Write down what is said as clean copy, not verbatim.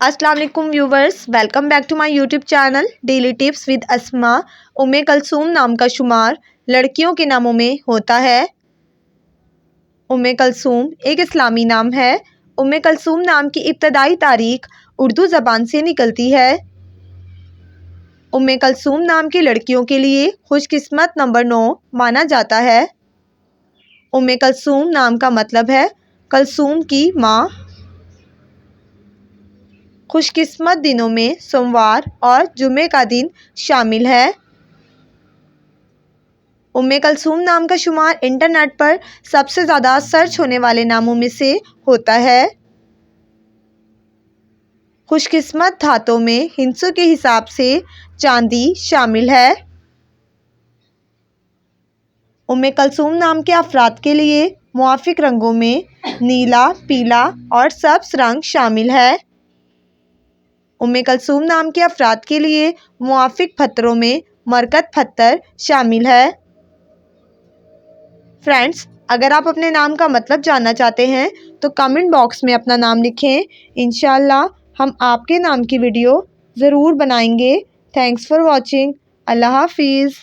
अस्सलाम वालेकुम viewers, welcome back to my YouTube channel daily tips with Asma. Umme Kulsoom नाम का शुमार लड़कियों के नामों में होता है। उम्मे कलसूम एक इस्लामी नाम है। उम्मे कलसूम नाम की इब्तदाई तारीख उर्दू ज़बान से निकलती है। उम्मे कलसूम नाम की लड़कियों के लिए खुशकिस्मत नंबर 9 माना जाता है। उम्मे कलसूम नाम का मतलब है कलसूम की माँ। खुशकिस्मत दिनों में सोमवार और जुमे का दिन शामिल है। उम्मे कलसूम नाम का शुमार इंटरनेट पर सबसे ज़्यादा सर्च होने वाले नामों में से होता है। खुशकिस्मत धातों में हिंसों के हिसाब से चांदी शामिल है। उम्मे कलसूम नाम के अफराद के लिए मुआफिक रंगों में नीला, पीला और सब्ज़ रंग शामिल है। उम्मे कलसूम नाम के अफराद के लिए मुआफिक पत्थरों में मरकत पत्थर शामिल है। फ्रेंड्स, अगर आप अपने नाम का मतलब जानना चाहते हैं तो कमेंट बॉक्स में अपना नाम लिखें। इंशाल्लाह हम आपके नाम की वीडियो ज़रूर बनाएंगे। Thanks for watching. अल्लाह हाफिज़।